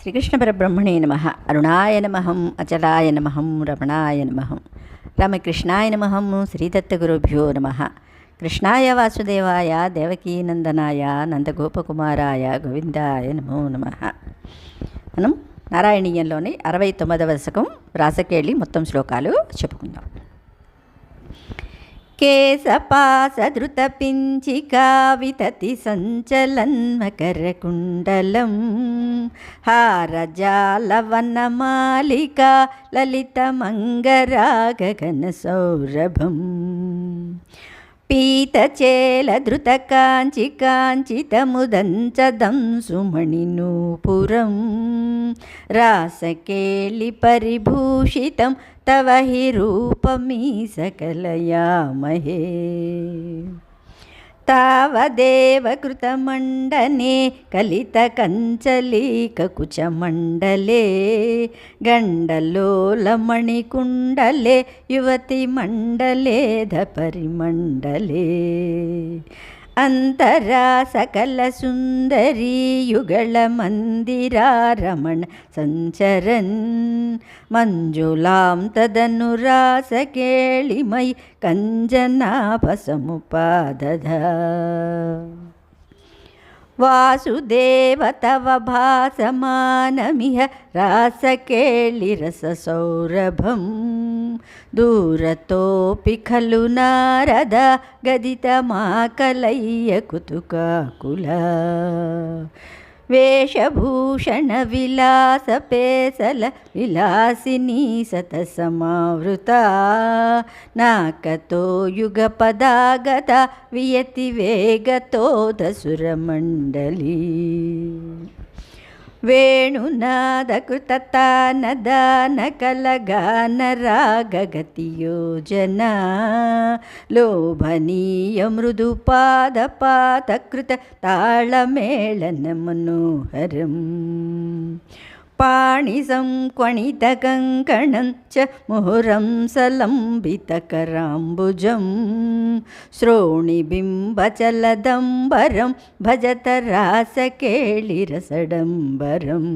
శ్రీకృష్ణ పరబ్రహ్మణే నమః. అరుణాయ నమః, అచలాయ నమః, రమణాయ నమః, రామకృష్ణాయ నమః, శ్రీదత్తగురుభ్యో నమః. కృష్ణాయ వాసుదేవాయ దేవకీనందనాయ నందగోపకుమారాయ గోవిందాయ నమో నమః. మనం నారాయణీయంలోని 69వ దశకం రాసకేళి మొత్తం శ్లోకాలు చెప్పుకుందాం. కేశపాసధృతపించికా వితతి సంచలన్మకరకుండలం హారజాలవనమాలికా లలితమంగరాగగనసౌరభం పీతచేలధృతకాంచి కాంచితముదంచదం సుమణినూపురం రాసకేళి పరిభూషితం తవ హి రూపమీశకలయామహే. తావదేవ కృతమండనే కలితకంచలీకకుచమండలే గండలోలమణికుండలే యువతిమండలేధ పరిమండలే అంతరా సకల సుందరీ యుగళ మందిరారమణ సంచరన్ మంజులాం తదనురాసకేళిమై కంజనాభసముపాదధ. వాసుదేవ తవ భాసమానమిహ రాసకేళిరససౌరభం దూరతోపి ఖలు నారద గదితమాకలయ్య కుతుకాకుల వేషభూషణ విలాస పేసల విలాసినీ సతసమావృత నాకతో యుగపదాగత వియతి వేగతో దసురమండలి వేణునాదకృతతానదానకలగానరాగగతియోజన లోభనీయ మృదుపాదపాతకృత తాళమేళన మనోహరం పాణిసంక్వణితకంకణం చ ముహురం సలంబితకరాంబుజం శ్రోణిబింబచలదంబరం భజత రాసకేళిరసడంబరం.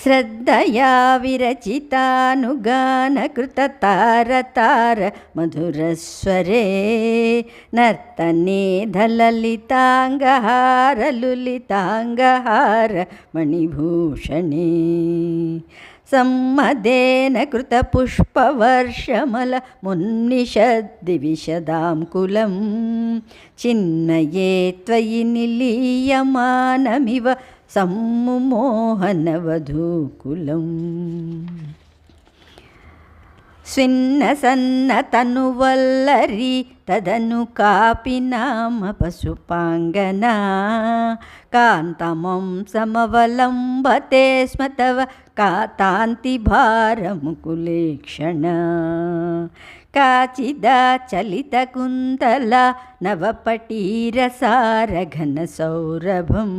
శ్రద్ధయా విరచితానుగానకృతతారతార మధురస్వరే నర్తనే ధలలితాంగహారలులితాంగహార మణిభూషణే సమ్మదేన కృతపుష్పవర్షమల మున్నిషద్దివిశదాం కులం చిన్మయే త్వయి నిలీయమానమివ సమ్ముమోహనవధూకులం. స్విన్న సన్న తనువల్లరి తదను కాపి నామ పశుపాంగనా కాంతమం సమవలంబతే స్మ తవ కాంతి భారముకులేక్షణ కాచిదా చలిత కుంతల నవపటీరసారఘన సౌరభం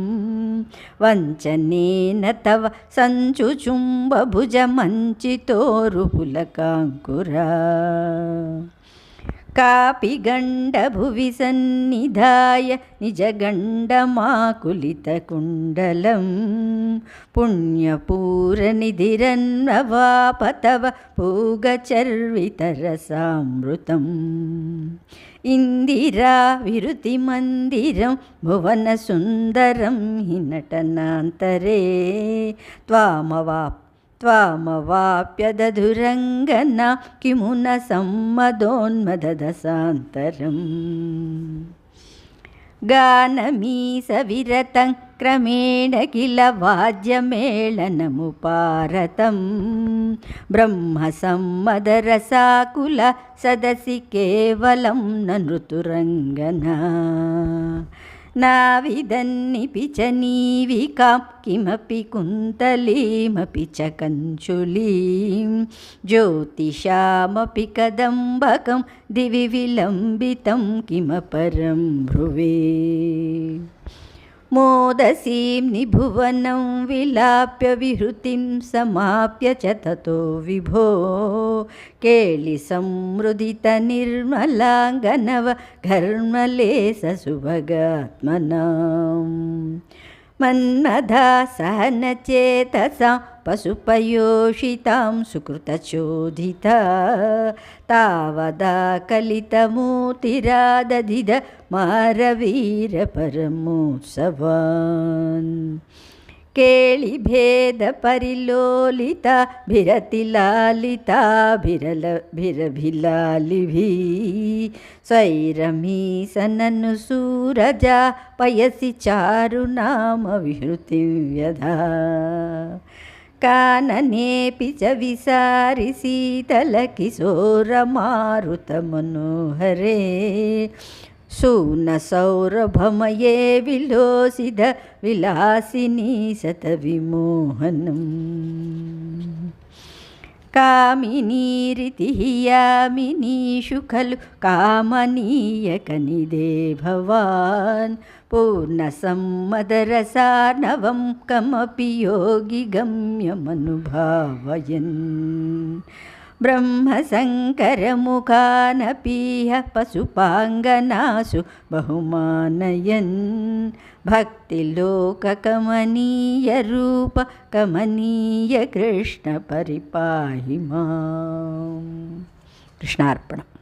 వంచనేన తవ సంచుచుంబ భుజ మంచితోరుపులకాంకురా కాపి గండ భువి సన్నిధాయ నిజగండమాకులితకుండలం పుణ్యపూరనిధిరన్వవాపతవ పూగచర్వితరసామృతం ఇందిరా విరుతి మందిరం భువన సుందరం హి నటనాంతరే త్వామవాప్యదధురంగనా కిమున సమ్మదోన్మదదసాంతరం గానమీస విరతం క్రమేణ కిల వాద్యమేళనముపారతం బ్రహ్మ సమ్మదరసాకుల సదసి కేవలం నృతురంగనా నావిదన్నిపి చ నీవికాం కిమపి కుంతలీమపి చ కంచులీం జ్యోతిషామపి కదంబకం దివి విలంబితం కిమపరం భ్రువే మోదసీం నిభువనం విలాప్య విహృతిం సమాప్య చ తతో విభో కేళి సంమృదిత నిర్మలాంగనవ ఘర్మలేశ సుభగాత్మనాం मन्मथासहनचेतसां पशुपयोषितां सुकृतचोदिता तावदा कलितमूर्तिरादधिद मारवीरपरमोत्सवान् केळि भेद परिलोलिता भिरतिलालिता भिरभिलालिभि स्वैरमीसननु सूरजा पयसि चारुनाम विहृतिं व्यधा काननेऽपि च विसारि शीतलकिशोरमारुतमनोहरे सूनसौरभमये विलोसित विलासिनी सतविमोहनम् कामिनीरिति यामिनीषु खलु कामनीयकनिदे भवान् पूर्णसम्मदरसार्णवं कमपि योगि गम्यमनुभावयन् ब्रह्मशङ्करमुखानपीह पशुपाङ्गनासु बहुमानयन् भक्तिलोककमनीयरूप कमनीय कृष्ण परिपाहि माम्. कृष्णार्पणम्.